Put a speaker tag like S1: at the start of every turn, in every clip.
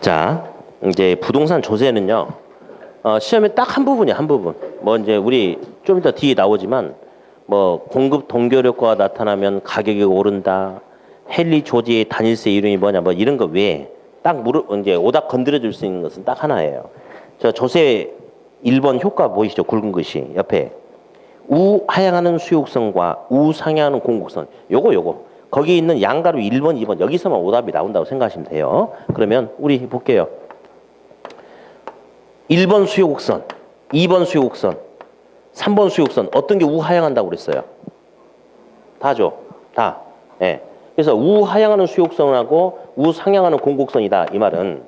S1: 자, 이제 부동산 조세는요, 시험에 딱 한 부분이야, 한 부분. 뭐 이제 우리 좀 이따 뒤에 나오지만, 뭐 공급 동결효과가 나타나면 가격이 오른다. 헨리 조지의 단일세 이론이 뭐냐, 뭐 이런 거 외에 딱 이제 오답 건드려 줄 수 있는 것은 딱 하나예요. 저 조세 1번 효과 보이시죠? 굵은 글씨 옆에. 우하향하는 수용성과 우상향하는 공급성. 요거. 거기 있는 양가로 1번, 2번 여기서만 오답이 나온다고 생각하시면 돼요. 그러면 우리 볼게요. 1번 수요곡선, 2번 수요곡선, 3번 수요곡선 어떤 게 우하향한다고 그랬어요? 다죠. 다. 예. 그래서 우하향하는 수요곡선하고 우상향하는 공곡선이다. 이 말은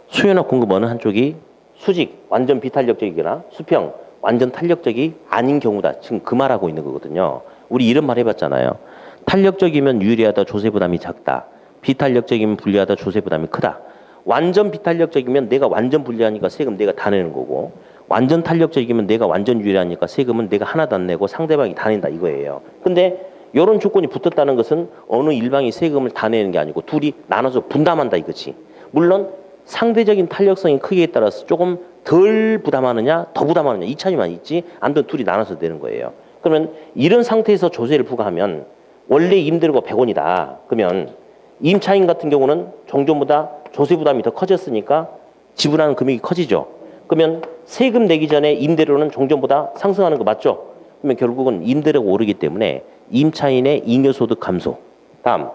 S1: 수요나 공급 어느 한쪽이 수직, 완전 비탄력적이거나 수평, 완전 탄력적이 아닌 경우다. 지금 그 말하고 있는 거거든요. 우리 이런 말 해봤잖아요. 탄력적이면 유리하다, 조세 부담이 작다. 비탄력적이면 불리하다, 조세 부담이 크다. 완전 비탄력적이면 내가 완전 불리하니까 세금 내가 다 내는 거고, 완전 탄력적이면 내가 완전 유리하니까 세금은 내가 하나도 안 내고 상대방이 다 낸다 이거예요. 근데 이런 조건이 붙었다는 것은 어느 일방이 세금을 다 내는 게 아니고 둘이 나눠서 분담한다 이거지. 물론 상대적인 탄력성이 크기에 따라서 조금 덜 부담하느냐 더 부담하느냐 이 차이만 있지 아무튼 둘이 나눠서 내는 거예요. 그러면 이런 상태에서 조세를 부과하면 원래 임대료가 100원이다. 그러면 임차인 같은 경우는 종전보다 조세 부담이 더 커졌으니까 지불하는 금액이 커지죠. 그러면 세금 내기 전에 임대료는 종전보다 상승하는 거 맞죠? 그러면 결국은 임대료가 오르기 때문에 임차인의 잉여소득 감소. 다음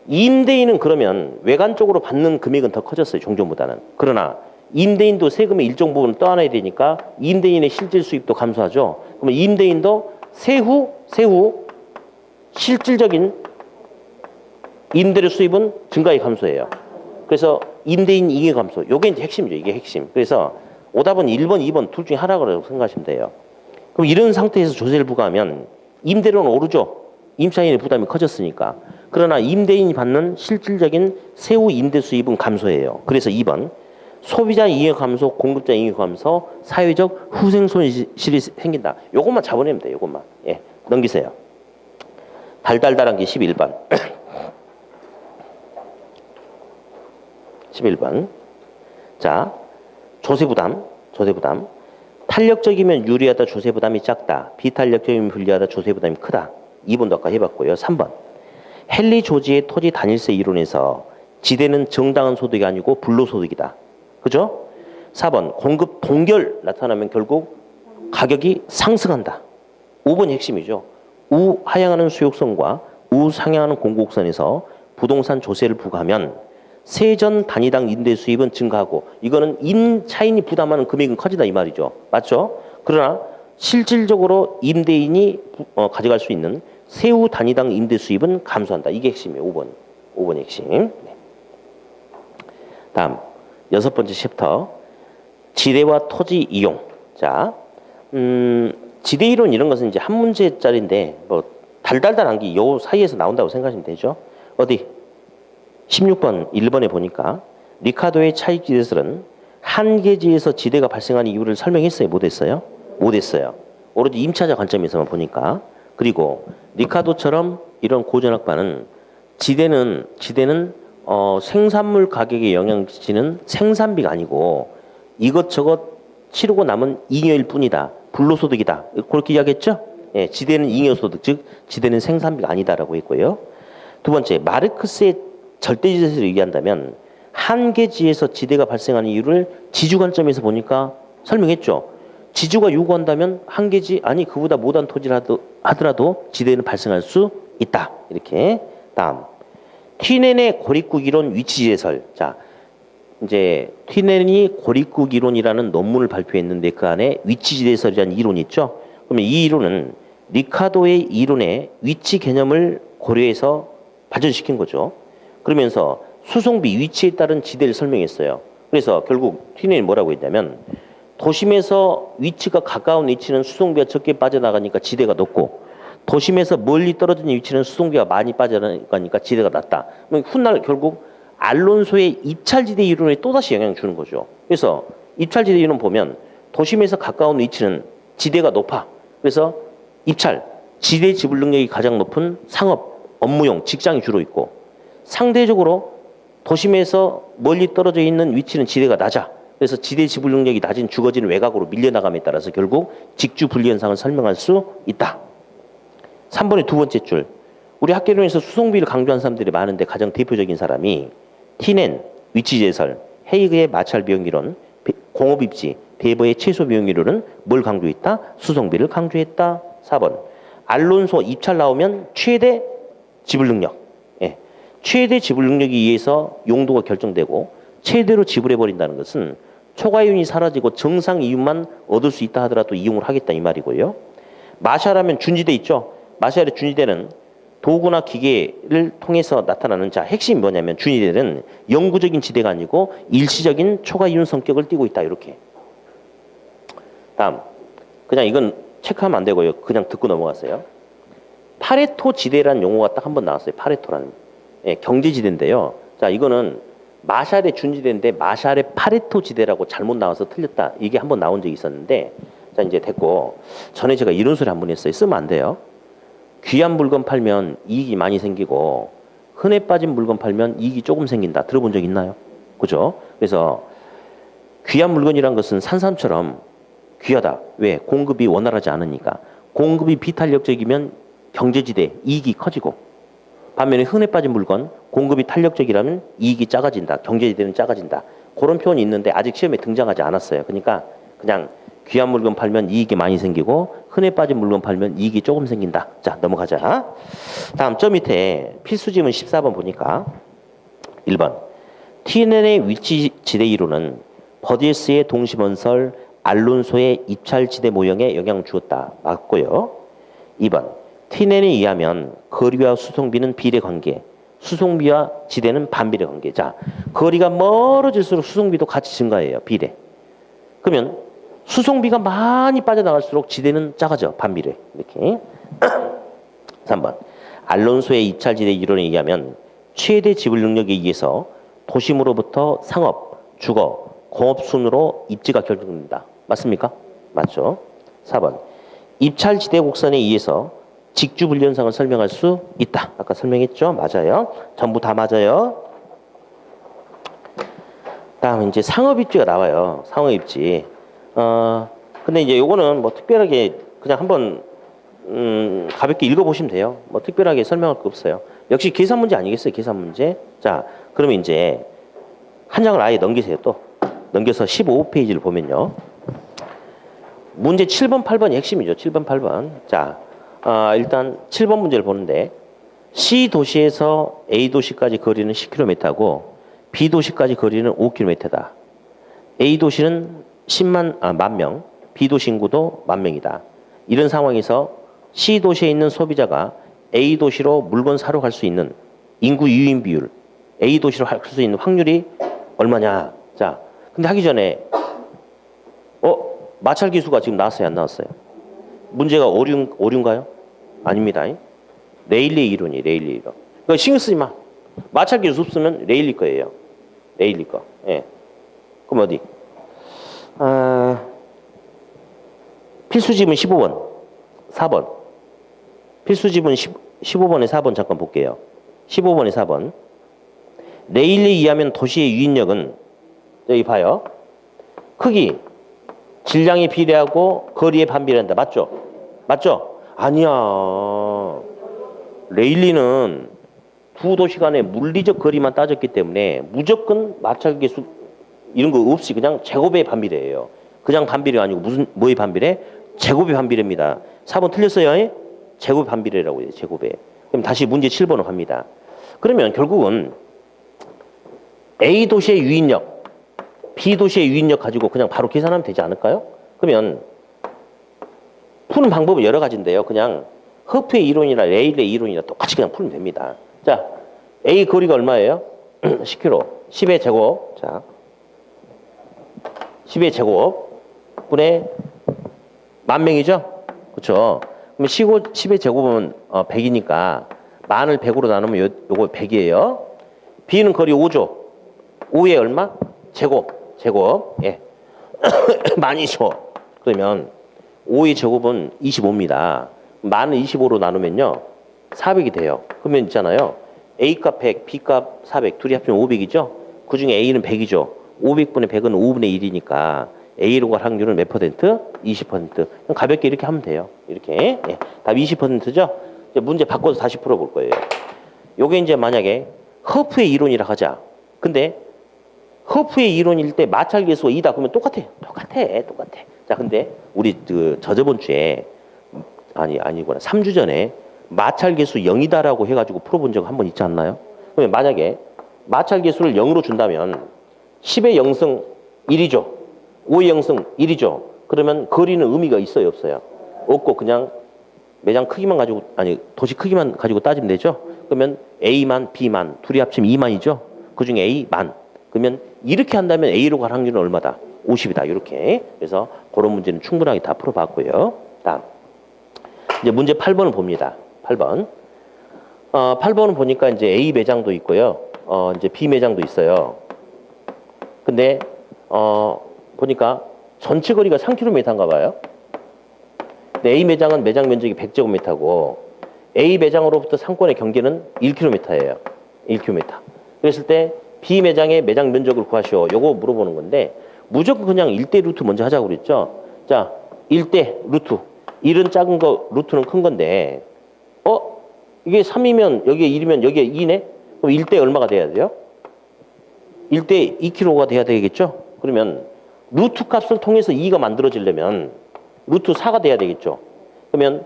S1: 임대인은 그러면 외관적으로 받는 금액은 더 커졌어요. 종전보다는. 그러나 임대인도 세금의 일정 부분을 떠안아야 되니까 임대인의 실질 수입도 감소하죠. 그러면 임대인도 세후 실질적인 임대료 수입은 증가히 감소해요. 그래서 임대인 잉여 감소. 요게 이제 핵심이죠. 이게 핵심. 그래서 오답은 1번, 2번 둘 중에 하나라고 생각하시면 돼요. 그럼 이런 상태에서 조세를 부과하면 임대료는 오르죠. 임차인의 부담이 커졌으니까. 그러나 임대인이 받는 실질적인 세후 임대 수입은 감소해요. 그래서 2번. 소비자 잉여 감소, 공급자 잉여 감소, 사회적 후생 손실이 생긴다. 요것만 잡아내면 돼요. 요것만. 예. 넘기세요. 달달달한 게 11번. 11번. 자, 조세부담. 탄력적이면 유리하다, 조세부담이 작다. 비탄력적이면 불리하다, 조세부담이 크다. 2번도 아까 해봤고요. 3번. 헨리 조지의 토지 단일세 이론에서 지대는 정당한 소득이 아니고 불로소득이다. 그죠? 4번. 공급 동결 나타나면 결국 가격이 상승한다. 5번이 핵심이죠. 우하향하는 수요성과 우상향하는 공곡선에서 부동산 조세를 부과하면 세전 단위당 임대 수입은 증가하고 이거는 임차인이 부담하는 금액은 커지다 이 말이죠. 맞죠? 그러나 실질적으로 임대인이 가져갈 수 있는 세후 단위당 임대 수입은 감소한다. 이게 핵심이에요. 5번이 핵심. 네. 다음 6번째 챕터 지대와 토지 이용. 자, 지대 이론 이런 것은 이제 한 문제짜리인데 뭐 달달달한 게 요 사이에서 나온다고 생각하시면 되죠. 어디? 16번 1번에 보니까 리카도의 차익 지대설은 한계지에서 지대가 발생하는 이유를 설명했어요? 못했어요? 못했어요. 오로지 임차자 관점에서만 보니까. 그리고 리카도처럼 이런 고전학파는 지대는 생산물 가격에 영향을 끼치는 생산비가 아니고 이것저것 치르고 남은 잉여일 뿐이다. 불로소득이다. 그렇게 이야기했죠? 예, 지대는 잉여소득, 즉 지대는 생산비가 아니다라고 했고요. 두 번째, 마르크스의 절대지대에서 얘기한다면 한계지에서 지대가 발생하는 이유를 지주 관점에서 보니까 설명했죠. 지주가 요구한다면 한계지 아니 그보다 못한 토지를 하더라도 지대는 발생할 수 있다. 이렇게. 다음 튀넨의 고립국 이론 위치지대설. 자, 이제 튀넨이 고립국 이론이라는 논문을 발표했는데 그 안에 위치지대설이라는 이론이 있죠. 그러면 이 이론은 리카도의 이론의 위치 개념을 고려해서 발전시킨 거죠. 그러면서 수송비 위치에 따른 지대를 설명했어요. 그래서 결국 튀넨이 뭐라고 했냐면 도심에서 위치가 가까운 위치는 수송비가 적게 빠져나가니까 지대가 높고 도심에서 멀리 떨어진 위치는 수송비가 많이 빠져나가니까 지대가 낮다. 훗날 결국 알론소의 입찰지대 이론에 또다시 영향을 주는 거죠. 그래서 입찰지대 이론 보면 도심에서 가까운 위치는 지대가 높아. 그래서 입찰, 지대 지불 능력이 가장 높은 상업, 업무용, 직장이 주로 있고 상대적으로 도심에서 멀리 떨어져 있는 위치는 지대가 낮아. 그래서 지대 지불 능력이 낮은 주거지는 외곽으로 밀려나감에 따라서 결국 직주 분리 현상을 설명할 수 있다. 3번의 두 번째 줄. 우리 학계론에서 수송비를 강조한 사람들이 많은데 가장 대표적인 사람이 티넨, 위치제설, 헤이그의 마찰 비용 이론, 공업 입지, 베버의 최소 비용 이론은 뭘 강조했다? 수송비를 강조했다. 4번. 알론소 입찰 나오면 최대 지불 능력. 예. 최대 지불 능력에 의해서 용도가 결정되고 최대로 지불해 버린다는 것은 초과 이윤이 사라지고 정상 이윤만 얻을 수 있다 하더라도 이용을 하겠다 이 말이고요. 마샬하면 준지대 있죠. 마샬의 준지대는 도구나 기계를 통해서 나타나는 자 핵심이 뭐냐면 준지대는 영구적인 지대가 아니고 일시적인 초과 이윤 성격을 띠고 있다 이렇게. 다음 그냥 이건 체크하면 안 되고요. 그냥 듣고 넘어갔어요. 파레토 지대라는 용어가 딱 한 번 나왔어요. 파레토라는 예, 경제지대인데요. 자 이거는 마샬의 준지대인데 마샬의 파레토 지대라고 잘못 나와서 틀렸다. 이게 한 번 나온 적이 있었는데 자 이제 됐고 전에 제가 이런 소리 한 번 했어요. 쓰면 안 돼요. 귀한 물건 팔면 이익이 많이 생기고 흔해 빠진 물건 팔면 이익이 조금 생긴다. 들어본 적 있나요? 그죠? 그래서 귀한 물건이란 것은 산삼처럼 귀하다. 왜? 공급이 원활하지 않으니까. 공급이 비탄력적이면 경제지대 이익이 커지고 반면에 흔해 빠진 물건 공급이 탄력적이라면 이익이 작아진다. 경제지대는 작아진다. 그런 표현이 있는데 아직 시험에 등장하지 않았어요. 그러니까 그냥 귀한 물건 팔면 이익이 많이 생기고 흔해 빠진 물건 팔면 이익이 조금 생긴다. 자 넘어가자. 다음 저 밑에 필수지문 14번 보니까 1번 TNN의 위치 지대 이론은 버디에스의 동심원설 알론소의 입찰 지대 모형에 영향을 주었다. 맞고요. 2번 TNN에 의하면 거리와 수송비는 비례 관계, 수송비와 지대는 반비례 관계. 자 거리가 멀어질수록 수송비도 같이 증가해요. 비례. 그러면 수송비가 많이 빠져나갈수록 지대는 작아져. 반비례. 이렇게. 3번. 알론소의 입찰지대 이론에 의하면 최대 지불 능력에 의해서 도심으로부터 상업, 주거, 공업순으로 입지가 결정된다. 맞습니까? 맞죠. 4번. 입찰지대 곡선에 의해서 직주분리 현상을 설명할 수 있다. 아까 설명했죠? 맞아요. 전부 다 맞아요. 다음 이제 상업입지가 나와요. 상업입지. 근데 이제 요거는 뭐 특별하게 그냥 한번 가볍게 읽어보시면 돼요. 뭐 특별하게 설명할 거 없어요. 역시 계산 문제 아니겠어요? 계산 문제. 자, 그러면 이제 한 장을 아예 넘기세요. 또 넘겨서 15페이지를 보면요. 문제 7번, 8번이 핵심이죠. 7번, 8번. 자, 일단 7번 문제를 보는데 C 도시에서 A 도시까지 거리는 10km고 B 도시까지 거리는 5km다. A 도시는 10만 명, B 도시 인구도 10,000명이다. 이런 상황에서 C 도시에 있는 소비자가 A 도시로 물건 사러 갈 수 있는 인구 유인 비율, A 도시로 갈 수 있는 확률이 얼마냐? 자, 근데 하기 전에 마찰 기수가 지금 나왔어요, 안 나왔어요? 문제가 오류인가요? 아닙니다. 레일리 이론이 레일리 이론. 그러니까 신경 쓰지 마. 마찰 기수 없으면 레일리 거예요. 레일리 거. 예. 그럼 어디? 필수지문 15번, 4번. 필수지문 15번에 4번 잠깐 볼게요. 15번에 4번. 레일리에 의하면 도시의 유인력은 여기 봐요. 크기, 질량에 비례하고 거리에 반비례한다. 맞죠? 맞죠? 아니야. 레일리는 두 도시 간의 물리적 거리만 따졌기 때문에 무조건 마찰계수 이런 거 없이 그냥 제곱의 반비례예요. 그냥 반비례가 아니고 무슨 뭐의 반비례? 제곱의 반비례입니다. 4번 틀렸어요? 제곱 반비례라고 해요. 제곱에. 그럼 다시 문제 7번으로 갑니다. 그러면 결국은 A 도시의 유인력, B 도시의 유인력 가지고 그냥 바로 계산하면 되지 않을까요? 그러면 푸는 방법은 여러 가지인데요. 그냥 허프의 이론이나 레일의 이론이나 똑같이 그냥 풀면 됩니다. 자, A 거리가 얼마예요? 10km. 10의 제곱. 자, 10의 제곱 분의 10,000명이죠? 그렇죠? 그럼 10의 제곱은 100이니까 만을 100으로 나누면 요거 100이에요. B는 거리 5죠. 5에 얼마? 제곱. 예. 만이죠. 그러면 5의 제곱은 25입니다. 만을 25로 나누면요. 400이 돼요. 그러면 있잖아요. A값 100, B값 400, 둘이 합치면 500이죠? 그 중에 A는 100이죠? 500분의 100은 5분의 1이니까 A로 갈 확률은 몇 퍼센트? 20%. 그냥 가볍게 이렇게 하면 돼요. 이렇게. 예. 답 20%죠? 이제 문제 바꿔서 다시 풀어볼 거예요. 요게 이제 만약에 허프의 이론이라 하자. 근데 허프의 이론일 때 마찰 계수가 2다. 그러면 똑같아. 자, 근데 우리 그 저번 주에 아니구나. 3주 전에 마찰 계수 0이다라고 해가지고 풀어본 적 한 번 있지 않나요? 그러면 만약에 마찰 계수를 0으로 준다면 10의 0승 1이죠. 5의 0승 1이죠. 그러면 거리는 의미가 있어요, 없어요? 없고 그냥 매장 크기만 가지고 도시 크기만 가지고 따지면 되죠. 그러면 A만 B만 둘이 합치면 2만이죠. 그중에 A만. 그러면 이렇게 한다면 A로 갈 확률은 얼마다? 50이다. 이렇게. 그래서 그런 문제는 충분하게 다 풀어봤고요. 다음. 이제 문제 8번을 봅니다. 8번. 8번은 보니까 이제 A 매장도 있고요. 이제 B 매장도 있어요. 근데 보니까 전체 거리가 3km인가 봐요. 근데 A 매장은 매장 면적이 100제곱미터고 A 매장으로부터 상권의 경계는 1km예요. 1km. 그랬을 때 B 매장의 매장 면적을 구하시오. 요거 물어보는 건데 무조건 그냥 1대 루트 먼저 하자고 그랬죠. 자, 1대 루트. 1은 작은 거, 루트는 큰 건데 이게 3이면 여기에 1이면 여기에 2네? 그럼 1대 얼마가 돼야 돼요? 1대 2kg가 돼야 되겠죠? 그러면 루트 값을 통해서 2가 만들어지려면 루트 4가 돼야 되겠죠? 그러면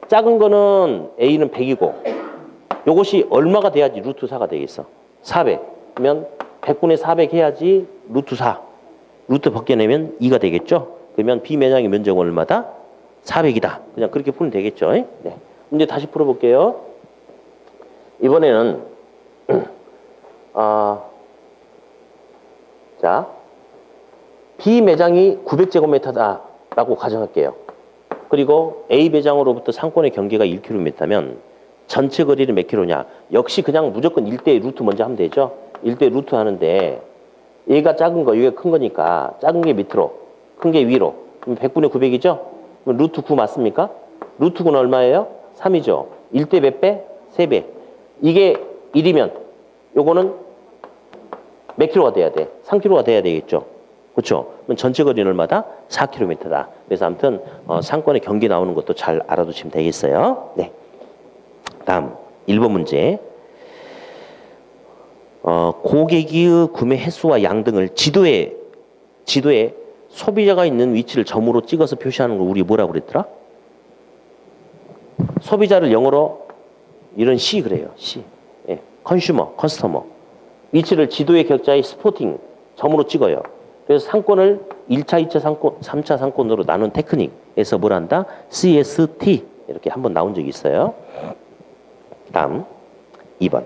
S1: 작은 거는 A는 100이고 요것이 얼마가 돼야지 루트 4가 되겠어? 400. 그러면 100분의 400 해야지 루트 4. 루트 벗겨내면 2가 되겠죠? 그러면 B 매장의 면적은 얼마다? 400이다. 그냥 그렇게 풀면 되겠죠? 네. 문제 다시 풀어볼게요. 이번에는 자, B 매장이 900제곱미터다라고 가정할게요. 그리고 A 매장으로부터 상권의 경계가 1km면 전체 거리는 몇 킬로냐? 역시 그냥 무조건 1대 루트 먼저 하면 되죠. 1대 루트 하는데 얘가 작은 거, 얘가 큰 거니까 작은 게 밑으로, 큰 게 위로. 그럼 100분의 900이죠? 그럼 루트 9 맞습니까? 루트 9는 얼마예요? 3이죠. 1대 몇 배? 3배. 이게 1이면 요거는 몇 킬로가 돼야 돼? 3킬로가 돼야 되겠죠. 그렇죠? 그럼 전체 거리는 얼마다? 4km다. 그래서 아무튼 상권의 경계 나오는 것도 잘 알아두시면 되겠어요. 네. 다음 1번 문제. 고객의 구매 횟수와 양 등을 지도에 소비자가 있는 위치를 점으로 찍어서 표시하는 걸 우리 뭐라고 그랬더라? 소비자를 영어로 이런 C 그래요. C. 예. 컨슈머, 커스터머. 위치를 지도의 격자의 스포팅 점으로 찍어요. 그래서 상권을 1차, 2차 상권, 3차 상권으로 나눈 테크닉에서 뭘 한다? CST 이렇게 한번 나온 적이 있어요. 다음 2번.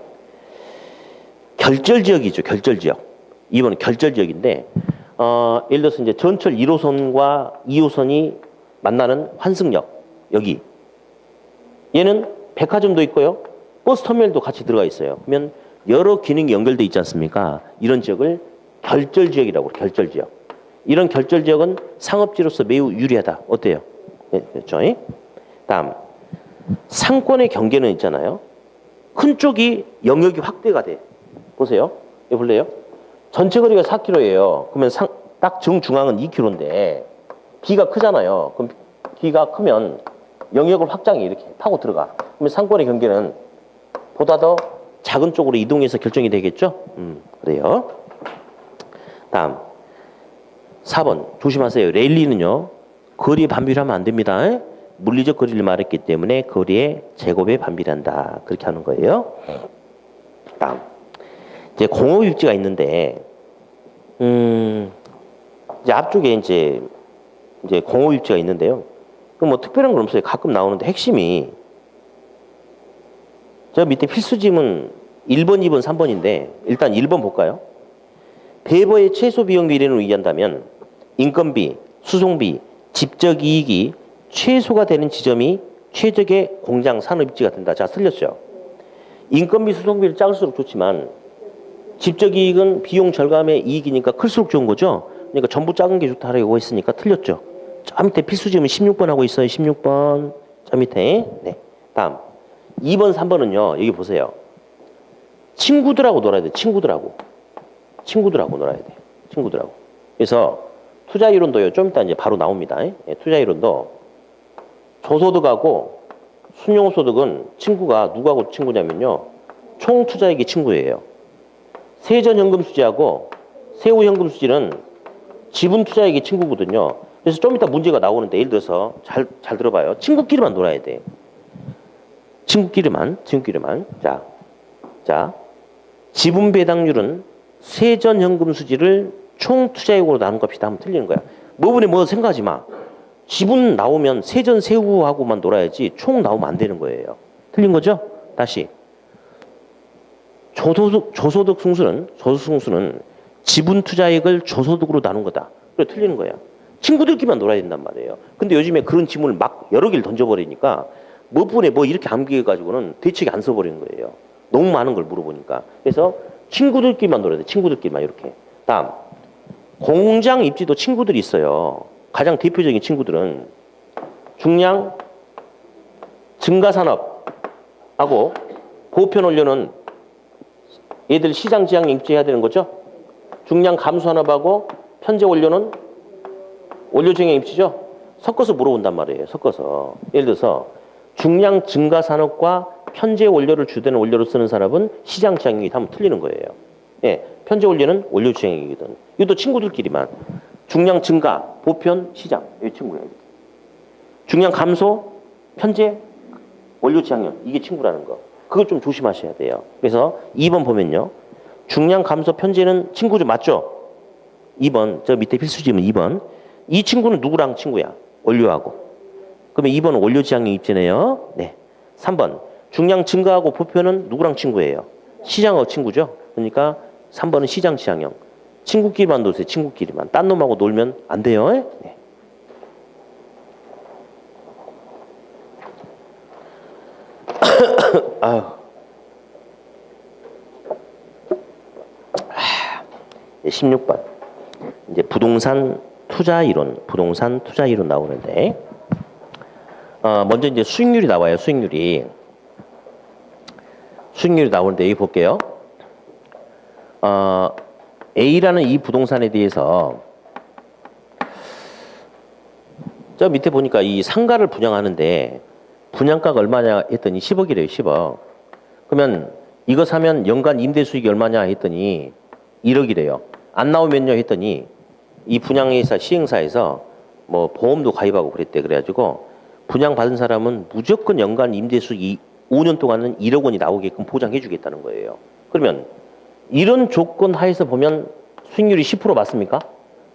S1: 결절지역이죠. 결절지역. 2번은 결절지역인데 예를 들어서 이제 전철 1호선과 2호선이 만나는 환승역 여기. 얘는 백화점도 있고요. 버스터미널도 같이 들어가 있어요. 그러면 여러 기능이 연결돼 있지 않습니까? 이런 지역을 결절지역이라고 해요. 결절지역. 이런 결절지역은 상업지로서 매우 유리하다. 어때요? 네, 그렇죠? 다음 상권의 경계는 있잖아요. 큰 쪽이 영역이 확대가 돼. 보세요. 여기 볼래요? 전체 거리가 4km예요. 그러면 딱 정중앙은 2km인데 B가 크잖아요. 그럼 B가 크면 영역을 확장해 이렇게 파고 들어가. 그러면 상권의 경계는 보다 더 작은 쪽으로 이동해서 결정이 되겠죠? 그래요. 다음 4번 조심하세요. 랠리는요. 거리에 반비례하면 안 됩니다. 물리적 거리를 말했기 때문에 거리의 제곱에 반비례한다. 그렇게 하는 거예요. 다음 이제 공업 입지가 있는데 이제 앞쪽에 이제 공업 입지가 있는데요. 그럼 뭐 특별한 건 없어요. 가끔 나오는데 핵심이 저 밑에 필수지문 1번, 2번, 3번인데 일단 1번 볼까요? 배버의 최소 비용 비례를 의한다면 인건비, 수송비, 집적 이익이 최소가 되는 지점이 최적의 공장 산업 입지가 된다. 자, 틀렸죠. 인건비, 수송비를 작을수록 좋지만 집적 이익은 비용 절감의 이익이니까 클수록 좋은 거죠. 그러니까 전부 작은 게 좋다라고 했으니까 틀렸죠. 저 밑에 필수지문 16번 하고 있어요. 16번. 저 밑에. 네. 다음 2번, 3번은요. 여기 보세요. 친구들하고 놀아야 돼. 친구들하고 놀아야 돼. 친구들하고. 그래서 투자 이론도요. 좀 이따 이제 바로 나옵니다. 예, 투자 이론도 저소득하고 순용소득은 친구가 누구하고 친구냐면요. 총 투자액이 친구예요. 세전현금 수지하고 세후현금 수지는 지분 투자액이 친구거든요. 그래서 좀 이따 문제가 나오는데 예를 들어서 잘 들어봐요. 친구끼리만 놀아야 돼. 친구끼리만. 자, 지분 배당률은 세전현금 수지를 총 투자액으로 나눈 값이다 하면 틀리는 거야. 뭐분에 뭐 생각하지 마. 지분 나오면 세전 세후하고만 놀아야지 총 나오면 안 되는 거예요. 틀린 거죠? 다시. 저소득 승수는 지분 투자액을 저소득으로 나눈 거다. 그래 틀리는 거야. 친구들끼리만 놀아야 된단 말이에요. 근데 요즘에 그런 질문을 막 여러 개를 던져버리니까 뭐분에 뭐 이렇게 암기해가지고는 대책이 안 써버리는 거예요. 너무 많은 걸 물어보니까. 그래서 친구들끼리만 놀아야 돼. 친구들끼리만 이렇게. 다음. 공장 입지도 친구들이 있어요. 가장 대표적인 친구들은 중량 증가산업하고 보편 원료는 얘들 시장 지향 입지해야 되는 거죠. 중량 감수산업하고 편제 원료는 원료 지향 입지죠. 섞어서 물어본단 말이에요. 섞어서. 예를 들어서 중량 증가산업과 편제 원료를 주되는 원료로 쓰는 산업은 시장 지향이다 하면 틀리는 거예요. 예, 편제 원료는 원료 지향이거든. 이것도 친구들끼리만. 중량 증가, 보편, 시장. 이 친구야. 중량 감소, 편제, 원료 지향형. 이게 친구라는 거. 그걸 좀 조심하셔야 돼요. 그래서 2번 보면요. 중량 감소, 편제는 친구죠. 맞죠? 2번. 저 밑에 필수지문 2번. 이 친구는 누구랑 친구야? 원료하고. 그러면 2번은 원료 지향형 입지네요. 네. 3번. 중량 증가하고 보편은 누구랑 친구예요? 시장하고 친구죠. 그러니까 3번은 시장 지향형. 친구끼리만 노세요. 친구끼리만. 딴 놈하고 놀면 안 돼요. 네. 아유. 16번. 이제 부동산 투자 이론 나오는데, 먼저 이제 수익률이 나와요. 수익률이 나오는데, 여기 볼게요. A라는 이 부동산에 대해서 저 밑에 보니까 이 상가를 분양하는데 분양가가 얼마냐 했더니 10억이래요. 10억. 그러면 이거 사면 연간 임대 수익이 얼마냐 했더니 1억이래요. 안 나오면요 했더니 이 분양회사 시행사에서 뭐 보험도 가입하고 그랬대. 그래가지고 분양받은 사람은 무조건 연간 임대 수익이 5년 동안은 1억 원이 나오게끔 보장해 주겠다는 거예요. 그러면 이런 조건 하에서 보면 수익률이 10% 맞습니까?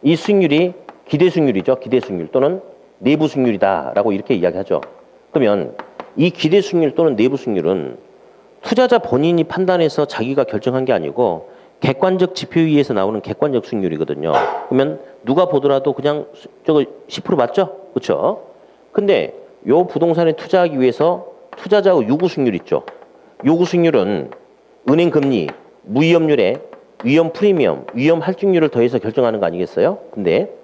S1: 이 수익률이 기대 수익률이죠. 기대 수익률 또는 내부 수익률이다라고 이렇게 이야기하죠. 그러면 이 기대 수익률 또는 내부 수익률은 투자자 본인이 판단해서 자기가 결정한 게 아니고 객관적 지표에 의해서 나오는 객관적 수익률이거든요. 그러면 누가 보더라도 그냥 저거 10% 맞죠? 그렇죠? 근데 요 부동산에 투자하기 위해서 투자자의 요구 수익률 있죠. 요구 수익률은 은행 금리, 무위험률에 위험 프리미엄, 위험 할증률을 더해서 결정하는 거 아니겠어요? 근데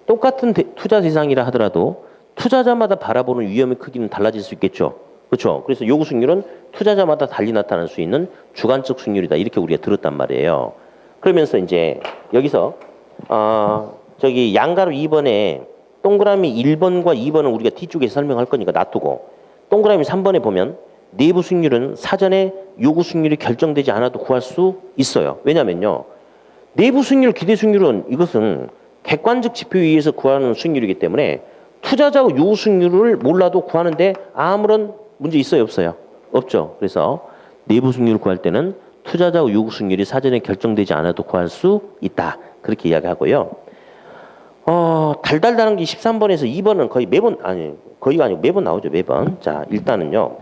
S1: 똑같은 투자 대상이라 하더라도 투자자마다 바라보는 위험의 크기는 달라질 수 있겠죠. 그렇죠? 그래서 요구 수익률은 투자자마다 달리 나타날 수 있는 주관적 수익률이다. 이렇게 우리가 들었단 말이에요. 그러면서 이제 여기서 저기 양가로 2번에 동그라미 1번과 2번은 우리가 뒤쪽에서 설명할 거니까 놔두고 동그라미 3번에 보면 내부 수익률은 사전에 요구 수익률이 결정되지 않아도 구할 수 있어요. 왜냐면요. 내부 수익률, 기대 수익률은 이것은 객관적 지표에 의해서 구하는 수익률이기 때문에 투자자의 요구 수익률을 몰라도 구하는데 아무런 문제 있어요? 없어요? 없죠. 그래서 내부 수익률을 구할 때는 투자자의 요구 수익률이 사전에 결정되지 않아도 구할 수 있다. 그렇게 이야기하고요. 달달다른 게 13번에서 2번은 거의 매번, 거의가 아니고 매번 나오죠. 매번. 자, 일단은요.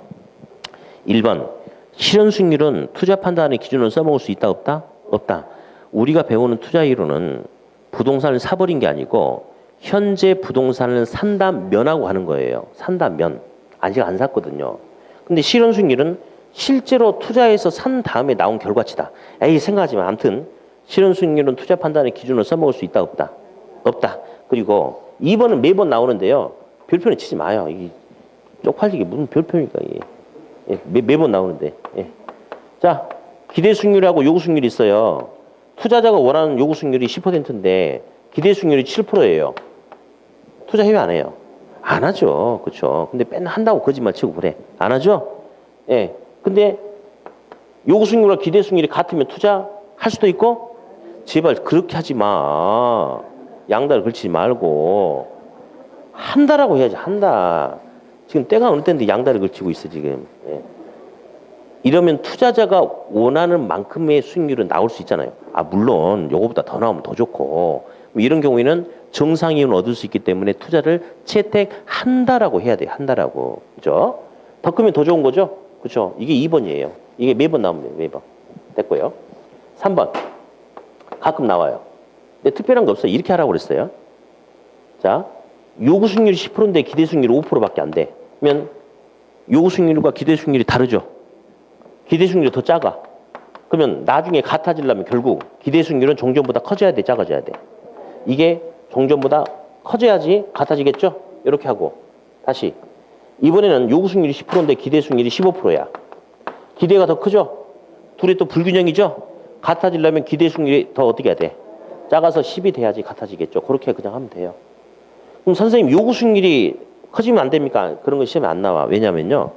S1: 1번. 실현 수익률은 투자 판단의 기준으로 써먹을 수 있다, 없다? 없다. 우리가 배우는 투자 이론은 부동산을 사버린 게 아니고 현재 부동산을 산다면하고 하는 거예요. 산다면. 아직 안 샀거든요. 근데 실현 수익률은 실제로 투자해서 산 다음에 나온 결과치다. 에이, 생각하지 마. 아무튼 실현 수익률은 투자 판단의 기준으로 써먹을 수 있다, 없다? 없다. 그리고 2번은 매번 나오는데요. 별표는 치지 마요. 이 쪽팔리게 무슨 별표입니까? 이게. 예, 매번 나오는데. 예. 자, 기대 수익률하고 요구 수익률이 있어요. 투자자가 원하는 요구 수익률이 10%인데 기대 수익률이 7%예요. 투자 해요, 안 해요? 안 하죠. 그렇죠. 근데 맨날 한다고 거짓말 치고 그래. 안 하죠? 예. 근데 요구 수익률과 기대 수익률이 같으면 투자할 수도 있고 제발 그렇게 하지 마. 양다를 걸치지 말고 한다라고 해야지. 한다. 지금 때가 어느 때인데 양다를 걸치고 있어 지금. 예. 이러면 투자자가 원하는 만큼의 수익률은 나올 수 있잖아요. 아 물론 요거보다 더 나오면 더 좋고 뭐 이런 경우에는 정상이윤을 얻을 수 있기 때문에 투자를 채택한다라고 해야 돼요. 한다라고. 그죠? 더 크면 더 좋은 거죠? 그렇죠? 이게 2번이에요. 이게 매번 나오면 매번. 됐고요. 3번. 가끔 나와요. 근데 특별한 거 없어요. 이렇게 하라고 그랬어요. 자, 요구 수익률이 10%인데 기대 수익률이 5%밖에 안 돼. 그러면 요구 수익률과 기대 수익률이 다르죠. 기대 수익률이 더 작아. 그러면 나중에 같아지려면 결국 기대 수익률은 종전보다 커져야 돼, 작아져야 돼. 이게 종전보다 커져야지 같아지겠죠? 이렇게 하고 다시 이번에는 요구 수익률이 10%인데 기대 수익률이 15%야. 기대가 더 크죠? 둘이 또 불균형이죠? 같아지려면 기대 수익률이 더 어떻게 해야 돼? 작아서 10이 돼야지 같아지겠죠? 그렇게 그냥 하면 돼요. 그럼 선생님 요구 수익률이 커지면 안 됩니까? 그런 거 시험에 안 나와. 왜냐면요.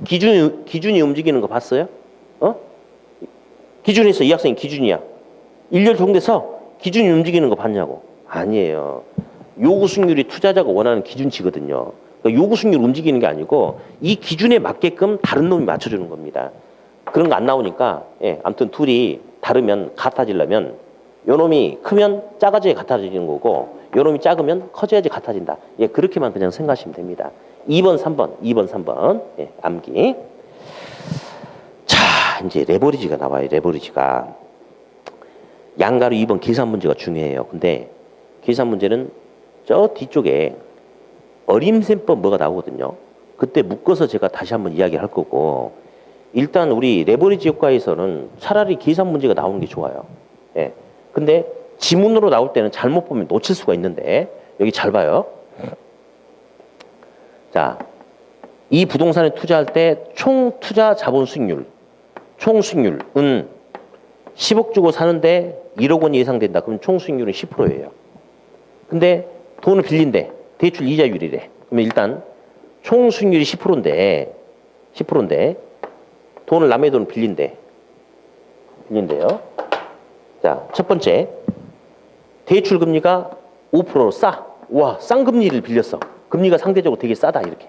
S1: 기준이 움직이는 거 봤어요? 어? 기준에서 이 학생이 기준이야. 일렬 정돼서 기준이 움직이는 거 봤냐고. 아니에요. 요구 수익률이 투자자가 원하는 기준치거든요. 그러니까 요구 수익률 움직이는 게 아니고 이 기준에 맞게끔 다른 놈이 맞춰주는 겁니다. 그런 거 안 나오니까 예, 아무튼 둘이 다르면 같아지려면 요 놈이 크면 작아져야 같아지는 거고 요 놈이 작으면 커져야지 같아진다. 예, 그렇게만 그냥 생각하시면 됩니다. 2번, 3번. 예, 암기. 자, 이제 레버리지가 나와요. 레버리지가. 양가로 2번 계산 문제가 중요해요. 근데 계산 문제는 저 뒤쪽에 어림셈법 뭐가 나오거든요. 그때 묶어서 제가 다시 한번 이야기할 거고 일단 우리 레버리지 효과에서는 차라리 계산 문제가 나오는 게 좋아요. 예. 근데 지문으로 나올 때는 잘못 보면 놓칠 수가 있는데 여기 잘 봐요. 자, 이 부동산에 투자할 때 총 투자 자본 수익률, 총 수익률은 10억 주고 사는데 1억 원이 예상된다. 그럼 총 수익률은 10%예요. 근데 돈을 빌린대. 대출 이자율이래. 그러면 일단 총 수익률이 10%인데 돈을 남의 돈을 빌린대요. 자, 첫 번째. 대출 금리가 5% 싸. 와, 싼 금리를 빌렸어. 금리가 상대적으로 되게 싸다 이렇게.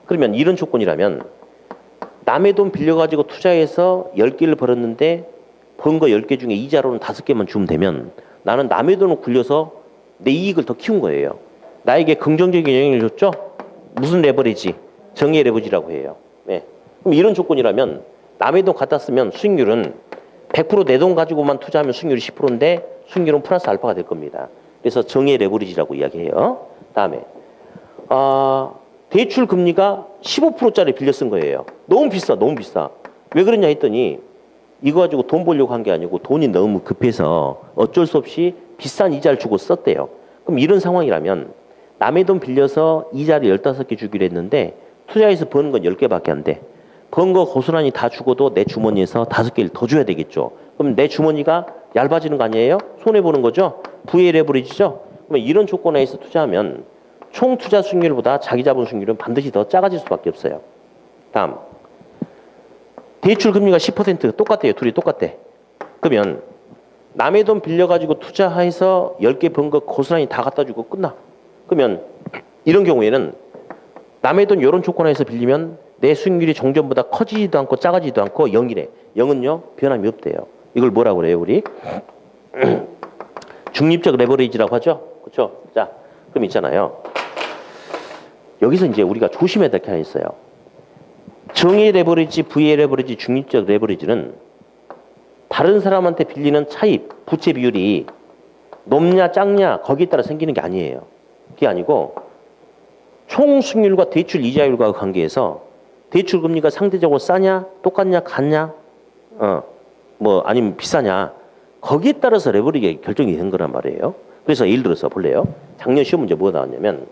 S1: 그러면 이런 조건이라면 남의 돈 빌려가지고 투자해서 10개를 벌었는데 번 거 10개 중에 이자로는 5개만 주면 되면 나는 남의 돈을 굴려서 내 이익을 더 키운 거예요. 나에게 긍정적인 영향을 줬죠? 무슨 레버리지? 정의 레버리지라고 해요. 네. 그럼 이런 조건이라면 남의 돈 갖다 쓰면 수익률은 100% 내 돈 가지고만 투자하면 수익률이 10%인데 수익률은 플러스 알파가 될 겁니다. 그래서 정의 레버리지라고 이야기해요. 다음에 대출 금리가 15%짜리 빌려 쓴 거예요. 너무 비싸. 왜 그러냐 했더니 이거 가지고 돈 벌려고 한 게 아니고 돈이 너무 급해서 어쩔 수 없이 비싼 이자를 주고 썼대요. 그럼 이런 상황이라면 남의 돈 빌려서 이자를 15개 주기로 했는데 투자해서 버는 건 10개밖에 안 돼. 번 거 고스란히 다 주고도 내 주머니에서 5개를 더 줘야 되겠죠. 그럼 내 주머니가 얇아지는 거 아니에요? 손해보는 거죠? 부의 레버리지죠? 그러면 이런 조건에서 투자하면 총 투자 수익률보다 자기 자본 수익률은 반드시 더 작아질 수밖에 없어요. 다음. 대출 금리가 10% 똑같대요. 둘이 똑같대. 그러면 남의 돈 빌려가지고 투자해서 10개 번 거 고스란히 다 갖다 주고 끝나. 그러면 이런 경우에는 남의 돈 이런 조건에서 빌리면 내 수익률이 종전보다 커지지도 않고 작아지지도 않고 0이래. 0은요 변함이 없대요. 이걸 뭐라고 그래요 우리? 중립적 레버리지라고 하죠. 그렇죠? 자, 그럼 있잖아요. 여기서 이제 우리가 조심해야 될 게 하나 있어요. 정의 레버리지, 부의 레버리지, 중립적 레버리지는 다른 사람한테 빌리는 차입, 부채 비율이 높냐 작냐 거기에 따라 생기는 게 아니에요. 그게 아니고 총 수익률과 대출 이자율과 관계에서 대출 금리가 상대적으로 싸냐, 똑같냐, 같냐, 뭐 아니면 비싸냐 거기에 따라서 레버리지가 결정이 된 거란 말이에요. 그래서 예를 들어서 볼래요? 작년 시험 문제 뭐가 나왔냐면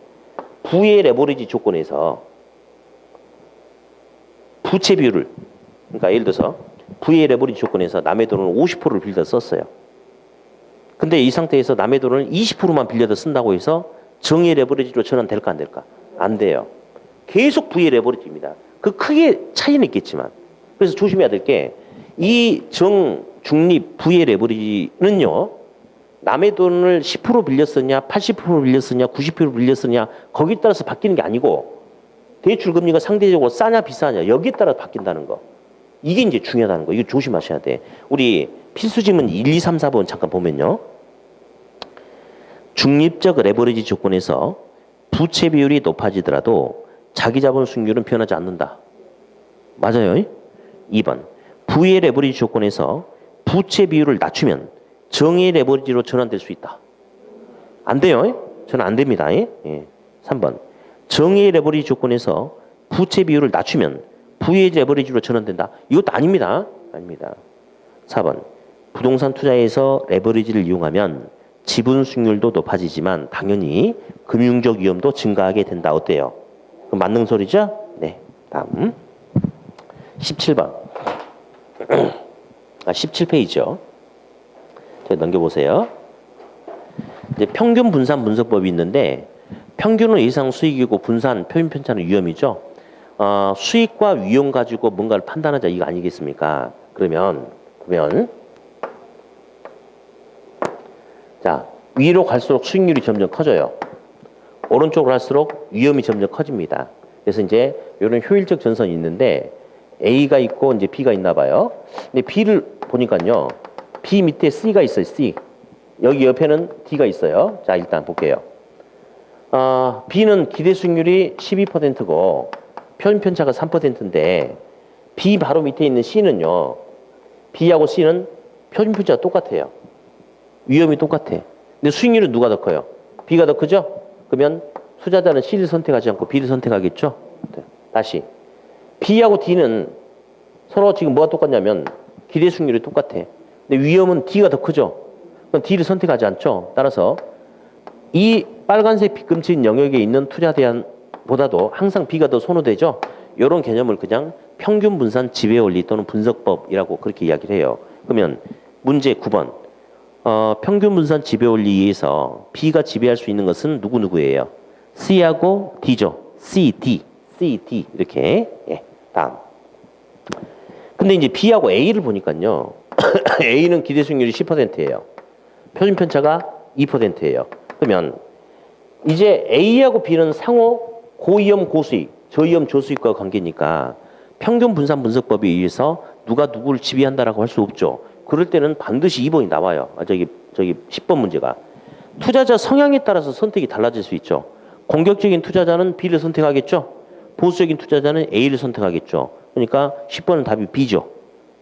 S1: 부의 레버리지 조건에서 부채 비율을 그러니까 예를 들어서 부의 레버리지 조건에서 남의 돈을 50%를 빌려 썼어요. 근데 이 상태에서 남의 돈을 20%만 빌려서 쓴다고 해서 정의 레버리지로 전환될까 안 될까? 안 돼요. 계속 부의 레버리지입니다. 그 크게 차이는 있겠지만. 그래서 조심해야 될 게 이 중립 부의 레버리지는요. 남의 돈을 10% 빌렸었냐, 80% 빌렸었냐, 90% 빌렸었냐 거기에 따라서 바뀌는 게 아니고 대출 금리가 상대적으로 싸냐 비싸냐 여기에 따라 바뀐다는 거. 이게 이제 중요하다는 거. 이거 조심하셔야 돼. 우리 필수지문 1, 2, 3, 4번 잠깐 보면요. 중립적 레버리지 조건에서 부채 비율이 높아지더라도 자기자본 수익률은 변하지 않는다. 맞아요. 2번. 부의 레버리지 조건에서 부채 비율을 낮추면 정의 레버리지로 전환될 수 있다. 안 돼요. 저는 안 됩니다. 예. 3번. 정의 레버리지 조건에서 부채 비율을 낮추면 부의 레버리지로 전환된다. 이것도 아닙니다. 아닙니다. 4번. 부동산 투자에서 레버리지를 이용하면 지분 수익률도 높아지지만 당연히 금융적 위험도 증가하게 된다. 어때요? 그럼 맞는 소리죠? 네. 다음. 17번. 17페이지요. 넘겨보세요. 이제 평균 분산 분석법이 있는데 평균은 예상 수익이고 분산, 표준 편차는 위험이죠. 수익과 위험 가지고 뭔가를 판단하자 이거 아니겠습니까? 그러면 자 위로 갈수록 수익률이 점점 커져요. 오른쪽으로 갈수록 위험이 점점 커집니다. 그래서 이제 이런 효율적 전선이 있는데 A가 있고 이제 B가 있나 봐요. 근데 B를 보니까요. B 밑에 C가 있어요. C. 여기 옆에는 D가 있어요. 자, 일단 볼게요. B는 기대 수익률이 12%고 표준 편차가 3%인데 B 바로 밑에 있는 C는요. B하고 C는 표준 편차가 똑같아요. 위험이 똑같아. 근데 수익률은 누가 더 커요? B가 더 크죠? 그러면 투자자는 C를 선택하지 않고 B를 선택하겠죠? 다시. B하고 D는 서로 지금 뭐가 똑같냐면 기대 수익률이 똑같아. 근데 위험은 D가 더 크죠? 그럼 D를 선택하지 않죠? 따라서 이 빨간색 빗금친 영역에 있는 투자 대안보다도 항상 B가 더 선호되죠? 이런 개념을 그냥 평균 분산 지배 원리 또는 분석법이라고 그렇게 이야기를 해요. 그러면 문제 9번. 평균 분산 지배 원리에 의해서 B가 지배할 수 있는 것은 누구누구예요? C하고 D죠. C, D 이렇게. 예, 다음. 근데 이제 B하고 A를 보니까요. A는 기대 수익률이 10%예요. 표준 편차가 2%예요. 그러면 이제 A하고 B는 상호 고위험 고수익, 저위험 저수익과 관계니까 평균 분산 분석법에 의해서 누가 누구를 지배한다라고 할 수 없죠. 그럴 때는 반드시 2번이 나와요. 저기 10번 문제가. 투자자 성향에 따라서 선택이 달라질 수 있죠. 공격적인 투자자는 B를 선택하겠죠. 보수적인 투자자는 A를 선택하겠죠. 그러니까 10번은 답이 B죠.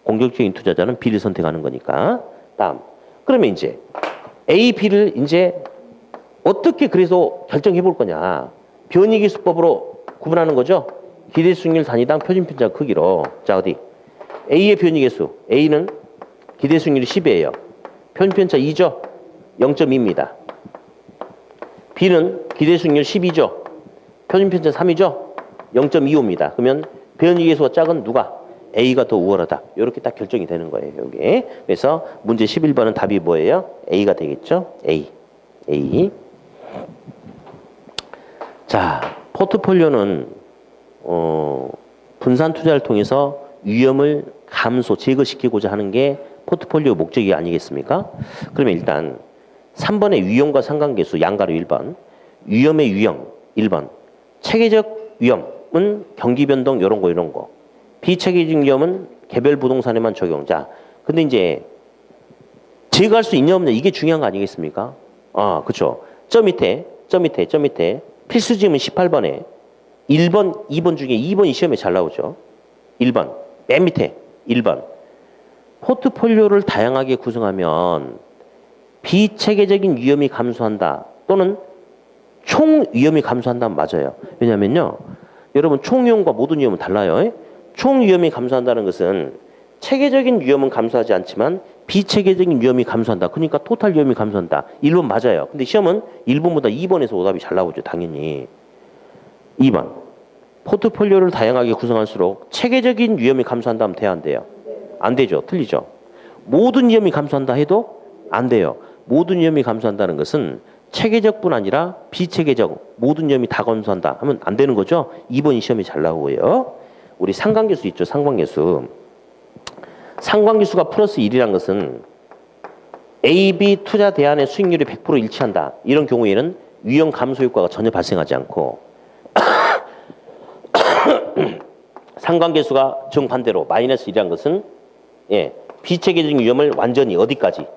S1: 공격적인 투자자는 B를 선택하는 거니까. 다음. 그러면 이제 A, B를 이제 어떻게 그래서 결정해 볼 거냐. 변이기 수법으로 구분하는 거죠. 기대 수익률 단위당 표준 편차 크기로. 자, 어디? A의 변이계수. A는 기대 수익률이 10이에요. 표준 편차 2죠. 0.2입니다. B는 기대 수익률 12죠. 표준 편차 3이죠. 0.25입니다. 그러면 변이계수가 작은 누가? A가 더 우월하다. 이렇게 딱 결정이 되는 거예요. 여기. 그래서 문제 11번은 답이 뭐예요? A가 되겠죠? A. 자, 포트폴리오는 분산 투자를 통해서 위험을 제거시키고자 하는 게 포트폴리오 목적이 아니겠습니까? 그러면 일단 3번의 위험과 상관계수 양가로 1번, 위험의 유형 1번, 체계적 위험은 경기 변동 이런 거. 비체계적 위험은 개별 부동산에만 적용. 자, 근데 이제 제거할 수 있냐 없냐 이게 중요한 거 아니겠습니까? 그렇죠. 저 밑에 필수 지문 18번에 1번, 2번 중에 2번이 시험에 잘 나오죠. 1번. 맨 밑에 1번. 포트폴리오를 다양하게 구성하면 비체계적인 위험이 감소한다. 또는 총 위험이 감소한다면 맞아요. 왜냐면요. 여러분 총 위험과 모든 위험은 달라요. 총 위험이 감소한다는 것은 체계적인 위험은 감소하지 않지만 비체계적인 위험이 감소한다. 그러니까 토탈 위험이 감소한다. 1번 맞아요. 근데 시험은 1번보다 2번에서 오답이 잘 나오죠. 당연히. 2번. 포트폴리오를 다양하게 구성할수록 체계적인 위험이 감소한다면 돼야 한대요. 안 되죠. 틀리죠. 모든 위험이 감소한다 해도 안 돼요. 모든 위험이 감소한다는 것은 체계적뿐 아니라 비체계적 모든 위험이 다 감소한다 하면 안 되는 거죠. 2번이 시험이 잘 나오고요. 우리 상관계수 있죠. 상관계수. 상관계수가 플러스 1이란 것은 A, B 투자 대안의 수익률이 100% 일치한다. 이런 경우에는 위험 감소 효과가 전혀 발생하지 않고 상관계수가 정반대로 마이너스 1이란 것은 비체계적인 위험을 완전히 어디까지?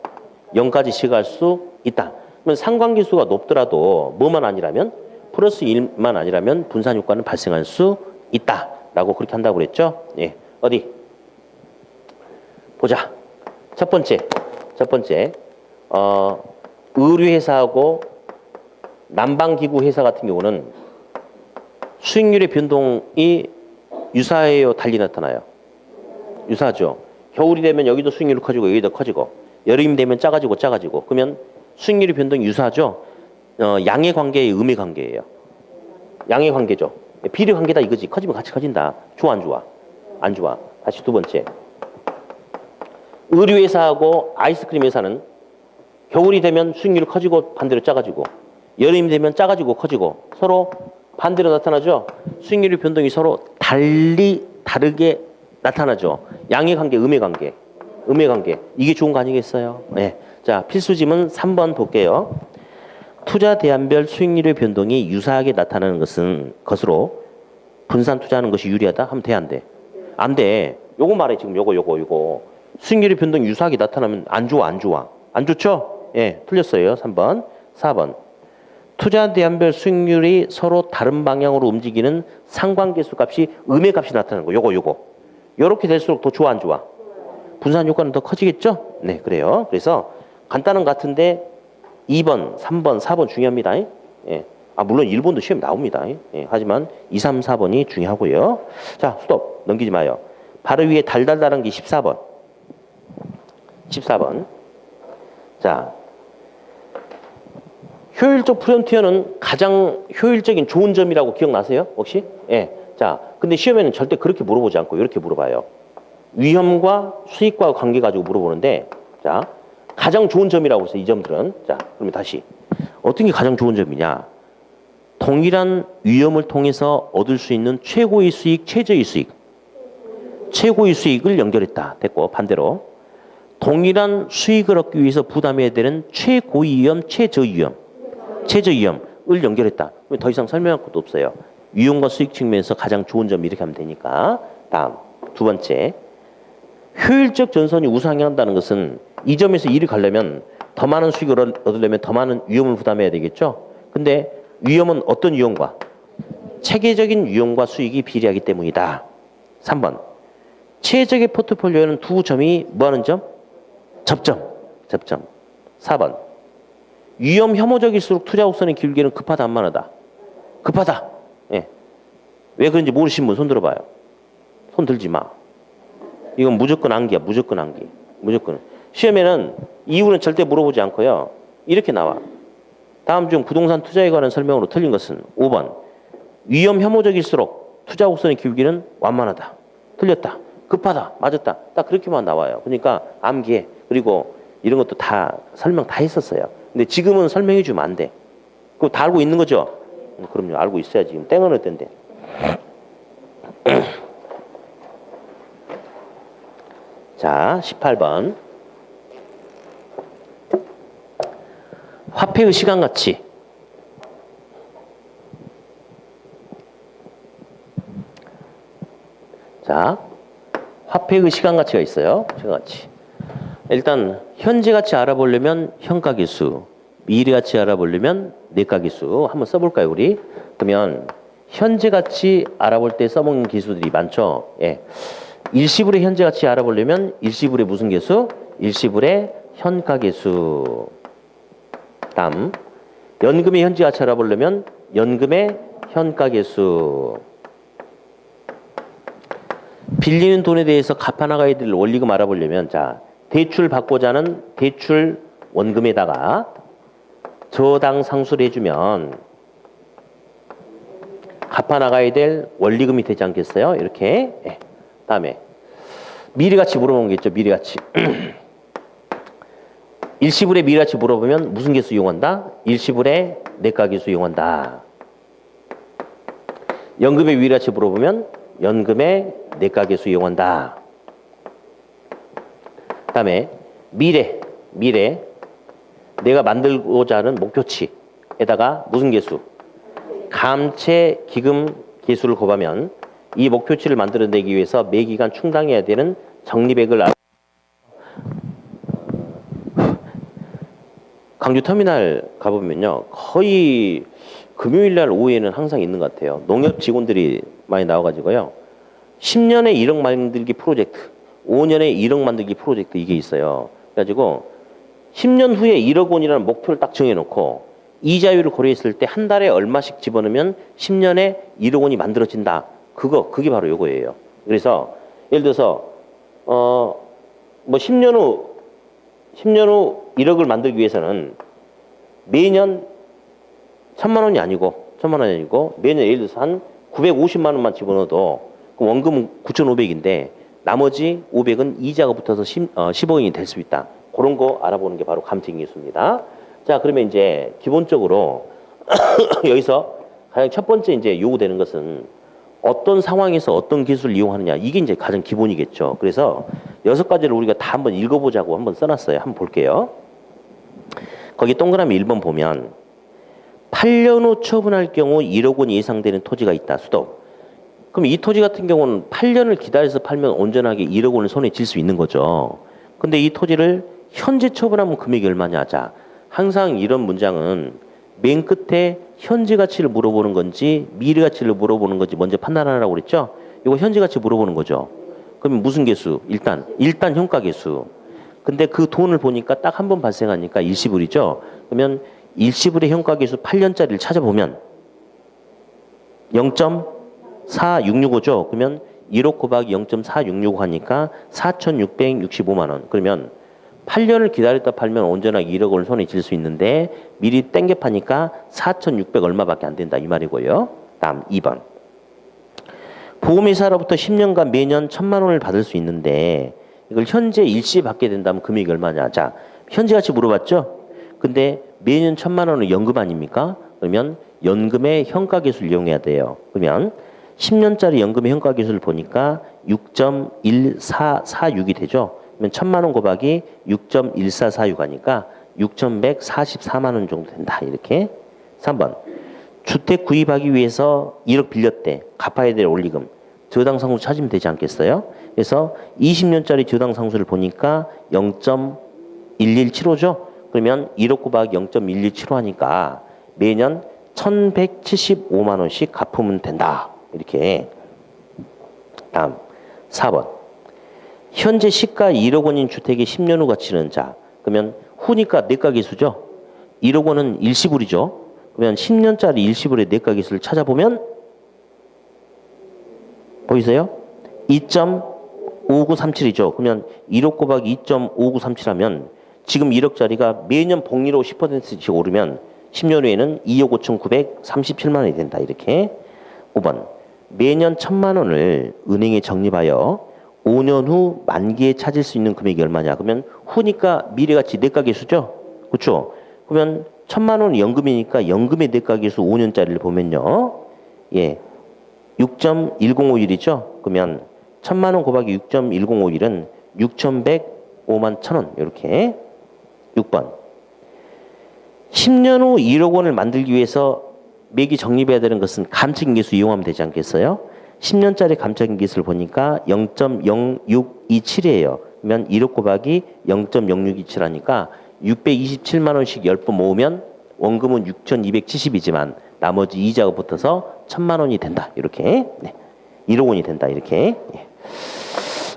S1: 0까지 시각할 수 있다. 그러면 상관계수가 높더라도 뭐만 아니라면 플러스 1만 아니라면 분산 효과는 발생할 수 있다라고 그렇게 한다고 그랬죠. 어디? 보자. 첫 번째. 의류회사하고 난방기구 회사 같은 경우는 수익률의 변동이 유사해요, 달리 나타나요? 유사하죠. 겨울이 되면 여기도 수익률이 커지고 여기도 커지고 여름이 되면 작아지고 그러면 수익률의 변동이 유사하죠. 양의 관계의 음의 관계예요. 양의 관계죠. 비례 관계다 이거지. 커지면 같이 커진다. 좋아 안 좋아? 안 좋아. 다시 두 번째. 의류회사하고 아이스크림 회사는 겨울이 되면 수익률이 커지고 반대로 작아지고 여름이 되면 작아지고 커지고 서로 반대로 나타나죠. 수익률의 변동이 서로 다르게 나타나죠. 양의 관계, 음의 관계. 이게 좋은 거 아니겠어요? 네. 자, 필수지문 3번 볼게요. 투자 대안별 수익률의 변동이 유사하게 나타나는 것으로 분산 투자하는 것이 유리하다? 하면 돼, 안 돼? 안 돼. 요거 말해, 지금 요거. 수익률의 변동이 유사하게 나타나면 안 좋아? 안 좋죠? 틀렸어요. 3번. 4번. 투자 대안별 수익률이 서로 다른 방향으로 움직이는 상관계수 값이 음의 값이 나타나는 거. 요거. 요렇게 될수록 더 좋아, 안 좋아? 분산 효과는 더 커지겠죠? 네, 그래요. 그래서 간단한 것 같은데 2번, 3번, 4번 중요합니다. 물론 1번도 시험 나옵니다. 하지만 2, 3, 4번이 중요하고요. 자, 스톱. 넘기지 마요. 바로 위에 달달달한 게 14번. 자, 효율적 프론티어는 가장 효율적인 좋은 점이라고 기억나세요? 혹시? 자, 근데 시험에는 절대 그렇게 물어보지 않고 이렇게 물어봐요. 위험과 수익과 관계 가지고 물어보는데, 자, 가장 좋은 점이라고 해서 이 점들은, 자, 그러면 다시 어떤 게 가장 좋은 점이냐? 동일한 위험을 통해서 얻을 수 있는 최고의 수익, 최저의 수익. 최고의 수익을 연결했다. 됐고, 반대로 동일한 수익을 얻기 위해서 부담해야 되는 최고위험, 최저위험을 연결했다. 더 이상 설명할 것도 없어요. 위험과 수익 측면에서 가장 좋은 점 이렇게 하면 되니까. 다음 두 번째, 효율적 전선이 우상향한다는 것은 이 점에서 이를 가려면 더 많은 수익을 얻으려면 더 많은 위험을 부담해야 되겠죠. 근데 위험은 어떤 위험과? 체계적인 위험과 수익이 비례하기 때문이다. 3번, 최적의 포트폴리오는 두 점이 뭐하는 점? 접점. 4번, 위험 혐오적일수록 투자 곡선의 길기는 급하다, 안 만하다? 급하다. 왜 그런지 모르시는 분 손 들어봐요. 손 들지 마. 이건 무조건 암기야. 무조건. 시험에는 이유는 절대 물어보지 않고요. 이렇게 나와. 다음 중 부동산 투자에 관한 설명으로 틀린 것은 5번. 위험 혐오적일수록 투자 곡선의 길기는 완만하다. 틀렸다. 급하다. 맞았다. 딱 그렇게만 나와요. 그러니까 암기해. 그리고 이런 것도 다 설명 다 했었어요. 근데 지금은 설명해 주면 안 돼. 그거 다 알고 있는 거죠? 그럼요. 알고 있어야지. 지금 땡을 할 텐데. 자, 18번. 화폐의 시간가치. 자, 화폐의 시간가치가 있어요. 시간가치. 일단 현재 가치 알아보려면 현가계수, 미래 가치 알아보려면 내가계수 한번 써볼까요, 우리? 그러면 현재 가치 알아볼 때 써먹는 기수들이 많죠. 일시불의 현재 가치 알아보려면 일시불의 무슨 계수? 일시불의 현가계수. 다음, 연금의 현재 가치 알아보려면 연금의 현가계수. 빌리는 돈에 대해서 갚아나가야 될 원리금 알아보려면, 자, 대출 받고자 하는 대출 원금에다가 저당 상수를 해주면 갚아나가야 될 원리금이 되지 않겠어요? 이렇게. 다음에 미래가치 물어보는 게 있죠. 미래가치. 일시불의 미래가치 물어보면 무슨 계수 이용한다? 일시불의 내과계수 이용한다. 연금의 미래가치 물어보면 연금의 내과계수 이용한다. 그다음에 미래 내가 만들고자 하는 목표치에다가 무슨 계수? 감채 기금 계수를 곱하면 이 목표치를 만들어내기 위해서 매기간 충당해야 되는 적립액을 광주터미널 가보면요. 거의 금요일날 오후에는 항상 있는 것 같아요. 농협 직원들이 많이 나와가지고요. 10년에 1억 만들기 프로젝트, 5년에 1억 만들기 프로젝트 이게 있어요. 그래가지고 10년 후에 1억 원이라는 목표를 딱 정해놓고 이자율을 고려했을 때 한 달에 얼마씩 집어넣으면 10년에 1억 원이 만들어진다. 그게 바로 요거예요. 그래서 예를 들어서 뭐 10년 후 1억을 만들기 위해서는 매년 1,000만 원이 아니고 매년 예를 들어서 한 950만 원만 집어넣어도 원금은 9,500인데 나머지 500은 이자가 붙어서 10억 원이 될 수 있다. 그런 거 알아보는 게 바로 감증기수입니다. 자, 그러면 이제 기본적으로 여기서 가장 첫 번째 이제 요구되는 것은 어떤 상황에서 어떤 기술을 이용하느냐. 이게 이제 가장 기본이겠죠. 그래서 6가지를 우리가 다 한번 읽어보자고 한번 써놨어요. 한번 볼게요. 거기 동그라미 1번 보면 8년 후 처분할 경우 1억 원이 예상되는 토지가 있다. 수도. 그럼 이 토지 같은 경우는 8년을 기다려서 팔면 온전하게 1억 원을 손에 쥘 수 있는 거죠. 근데 이 토지를 현재 처분하면 금액이 얼마냐. 자, 항상 이런 문장은 맨 끝에 현재 가치를 물어보는 건지 미래 가치를 물어보는 건지 먼저 판단하라고 그랬죠. 이거 현재 가치 물어보는 거죠. 그럼 무슨 개수? 일단 현가 개수. 근데 그 돈을 보니까 딱 한 번 발생하니까 일시불이죠. 그러면 일시불의 현가 개수 8년짜리를 찾아보면 0.4665죠. 그러면 1억 곱하기 0.4665 하니까 4,665만 원. 그러면 8년을 기다렸다 팔면 온전하게 1억 원을 손에 쥘 수 있는데 미리 땡겨 파니까 4,600 얼마밖에 안 된다 이 말이고요. 다음 2번. 보험회사로부터 10년간 매년 1,000만 원을 받을 수 있는데 이걸 현재 일시에 받게 된다면 금액이 얼마냐. 자, 현재 가치 물어봤죠. 근데 매년 1,000만 원은 연금 아닙니까? 그러면 연금의 현가 계수를 이용해야 돼요. 그러면 10년짜리 연금의 현가 계수를 보니까 6.1446이 되죠. 그러면 1,000만 원 곱하기 6.1446 하니까 6,144만 원 정도 된다. 이렇게. 3번. 주택 구입하기 위해서 1억 빌렸대. 갚아야 될 원리금. 저당상수 찾으면 되지 않겠어요? 그래서 20년짜리 저당상수를 보니까 0.1175죠. 그러면 1억 곱하기 0.1175 하니까 매년 1,175만 원씩 갚으면 된다. 이렇게. 다음 4번. 현재 시가 1억 원인 주택의 10년 후 가치는 자. 그러면 후니까 내과계수죠. 1억 원은 일시불이죠. 그러면 10년짜리 일시불의 내과계수를 찾아보면 보이세요? 2.5937이죠. 그러면 1억 곱하기 2.5937 하면 지금 1억짜리가 매년 복리로 10%씩 오르면 10년 후에는 2억 5,937만 원이 된다. 이렇게. 5번. 매년 1,000만 원을 은행에 적립하여 5년 후 만기에 찾을 수 있는 금액이 얼마냐. 그러면 후니까 미래가치 내과계수죠. 그렇죠? 그러면 1,000만 원은 연금이니까 연금의 내과계수 5년짜리를 보면요. 예. 6.1051이죠. 그러면 1,000만 원 곱하기 6.1051은 6,105만 1,000원. 이렇게. 6번. 10년 후 1억 원을 만들기 위해서 매기 적립해야 되는 것은 감책인계수 이용하면 되지 않겠어요? 10년짜리 감책인계수를 보니까 0.0627이에요. 그러면 1억 곱하기 0.0627 하니까 627만 원씩 10번 모으면 원금은 6,270이지만 나머지 이자가 붙어서 1,000만 원이 된다. 이렇게. 네. 1억 원이 된다. 이렇게. 네.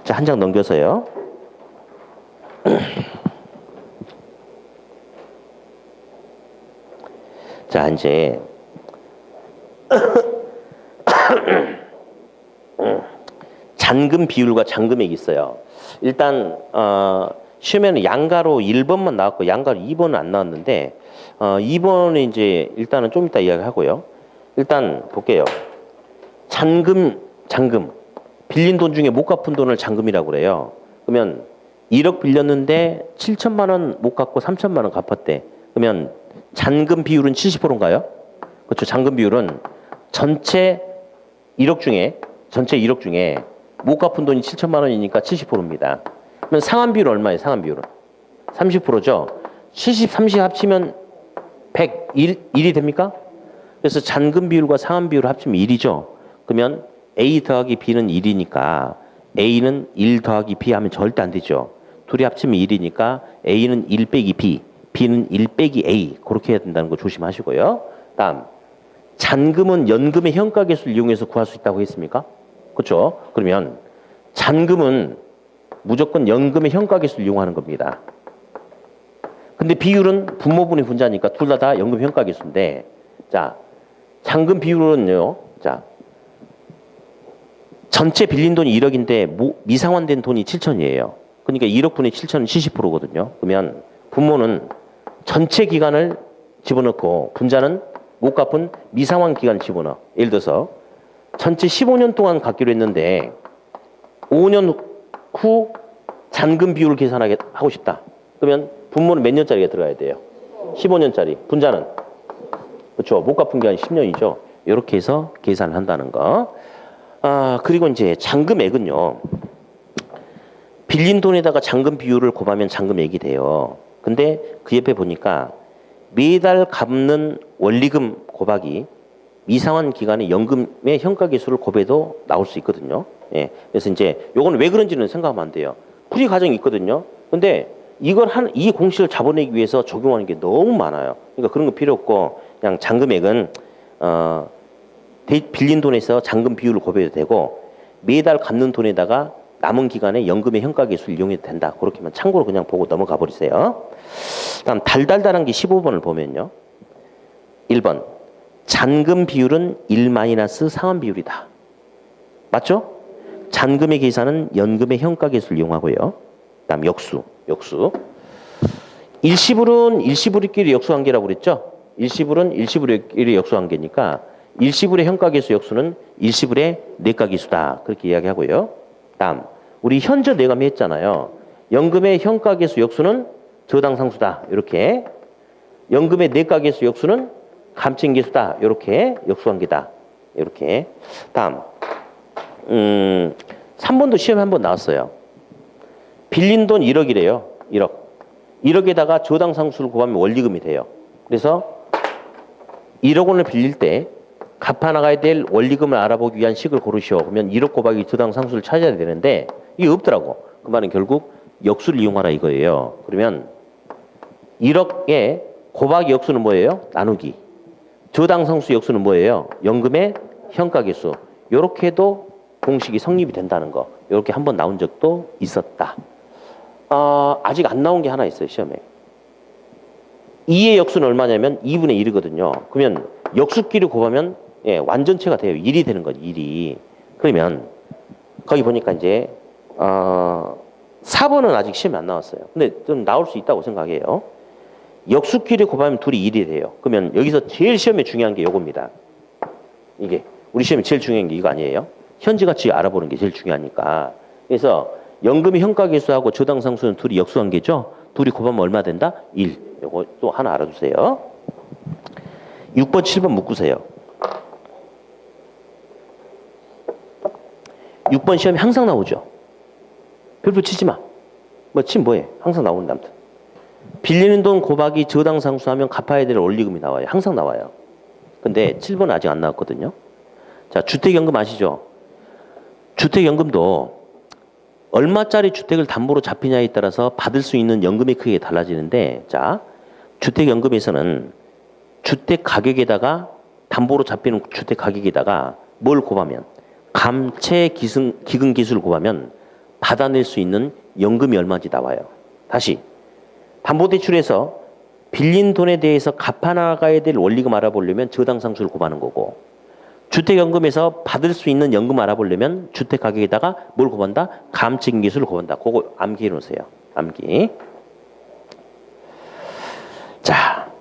S1: 자, 한 장 넘겨서요. 자, 이제 잔금 비율과 잔금액이 있어요. 일단 시험에는 양가로 1번만 나왔고 양가로 2번은 안 나왔는데 2번은 이제 일단은 좀 이따 이야기하고요. 일단 볼게요. 잔금 빌린 돈 중에 못 갚은 돈을 잔금이라고 그래요. 그러면 1억 빌렸는데 7천만 원 못 갚고 3천만 원 갚았대. 그러면 잔금 비율은 70%인가요? 그렇죠. 잔금 비율은 전체 1억 중에 못 갚은 돈이 7천만 원이니까 70%입니다. 그러면 상환 비율은 얼마예요? 상환 비율은 30%죠. 70, 30 합치면 100이 됩니까? 그래서 잔금 비율과 상환 비율을 합치면 1이죠. 그러면 A 더하기 B는 1이니까 A는 1 더하기 B 하면 절대 안 되죠. 둘이 합치면 1이니까 A는 1 빼기 B, B는 1 빼기 A. 그렇게 해야 된다는 거 조심하시고요. 다음, 잔금은 연금의 현가계수를 이용해서 구할 수 있다고 했습니까? 그렇죠? 그러면 잔금은 무조건 연금의 현가계수를 이용하는 겁니다. 근데 비율은 분모분의 분자니까 둘 다 연금 현가계수인데, 자, 잔금 비율은요, 자, 전체 빌린 돈이 1억인데 미상환된 돈이 7천이에요. 그러니까 1억 분의 7천은 70%거든요. 그러면 분모는 전체 기간을 집어넣고 분자는 못 갚은 미상환 기간을 집어넣어. 예를 들어서 전체 15년 동안 갚기로 했는데 5년 후 잔금 비율을 계산하고 싶다. 그러면 분모는 몇 년짜리가 들어가야 돼요? 15년짜리. 분자는? 그렇죠. 못 갚은 기간이 10년이죠. 이렇게 해서 계산을 한다는 거. 그리고 이제 잔금액은요. 빌린 돈에다가 잔금 비율을 곱하면 잔금액이 돼요. 근데 그 옆에 보니까 매달 갚는 원리금 곱하기 미상환 기간의 연금의 현가계수를 곱해도 나올 수 있거든요. 예. 그래서 이제 요거는 왜 그런지는 생각하면 안 돼요. 풀이 과정이 있거든요. 근데 이 공식을 잡아내기 위해서 적용하는 게 너무 많아요. 그러니까 그런 거 필요 없고 그냥 잔금액은 빌린 돈에서 잔금 비율을 곱해도 되고 매달 갚는 돈에다가 남은 기간에 연금의 현가계수를 이용해도 된다. 그렇게만 참고로 그냥 보고 넘어가 버리세요. 다음 달달달한 게 15번을 보면요. 1번 잔금 비율은 1 마이너스 상환 비율이다. 맞죠? 잔금의 계산은 연금의 현가계수를 이용하고요. 다음 역수. 일시불은 역수관계라고 그랬죠? 일시불의 역수관계니까 일시불의 현가계수 역수는 일시불의 내가계수다. 그렇게 이야기하고요. 다음 우리 현저 내감이 했잖아요. 연금의 현가계수 역수는 저당상수다. 이렇게 연금의 내가계수 역수는 감증계수다. 이렇게 역수관계다. 이렇게 다음 3번도 시험에 한번 나왔어요. 빌린 돈 1억이래요. 1억. 1억에다가 저당상수를 곱하면 원리금이 돼요. 그래서 1억 원을 빌릴 때 갚아나가야 될 원리금을 알아보기 위한 식을 고르시오. 그러면 1억 곱하기 저당상수를 찾아야 되는데 이게 없더라고. 그 말은 결국 역수를 이용하라 이거예요. 그러면 1억의 곱하기 역수는 뭐예요? 나누기. 저당상수 역수는 뭐예요? 연금의 현가계수. 이렇게 해도 공식이 성립이 된다는 거. 이렇게 한번 나온 적도 있었다. 아직 안 나온 게 하나 있어요. 시험에. 2의 역수는 얼마냐면 2분의 1이거든요. 그러면 역수끼리 곱하면 완전체가 돼요. 1이 되는 거죠. 1이. 그러면 거기 보니까 이제 4번은 아직 시험에 안 나왔어요. 근데 좀 나올 수 있다고 생각해요. 역수끼리 곱하면 둘이 1이 돼요. 그러면 여기서 제일 시험에 중요한 게 이겁니다. 이게 우리 시험에 제일 중요한 게 이거 아니에요? 현지가치 알아보는 게 제일 중요하니까. 그래서 연금의 현가계수하고 저당상수는 둘이 역수관계죠. 둘이 곱하면 얼마 된다? 1. 이거 또 하나 알아두세요. 6번, 7번 묶으세요. 6번 시험에 항상 나오죠. 별표 치지 마. 치면 뭐해? 항상 나오는데 아무튼. 빌리는 돈 곱하기 저당상수하면 갚아야 될 원리금이 나와요. 항상 나와요. 근데 7번은 아직 안 나왔거든요. 자, 주택연금 아시죠? 주택연금도 얼마짜리 주택을 담보로 잡히냐에 따라서 받을 수 있는 연금의 크기가 달라지는데, 자, 주택연금에서는 주택 가격에다가 담보로 잡히는 주택 가격에다가 뭘 곱하면 감채 기금 기수를 곱하면 받아낼 수 있는 연금이 얼마인지 나와요. 다시 담보대출에서 빌린 돈에 대해서 갚아나가야 될 원리금 알아보려면 저당상수를 곱하는 거고, 주택연금에서 받을 수 있는 연금 알아보려면 주택 가격에다가 뭘 곱한다? 감증 기수를 곱한다. 그거 암기해 놓으세요. 암기. 자,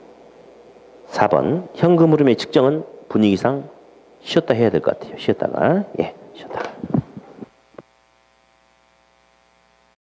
S1: 4번 현금 흐름의 측정은 분위기상 쉬었다 해야 될 것 같아요. 쉬었다가. 쉬었다가.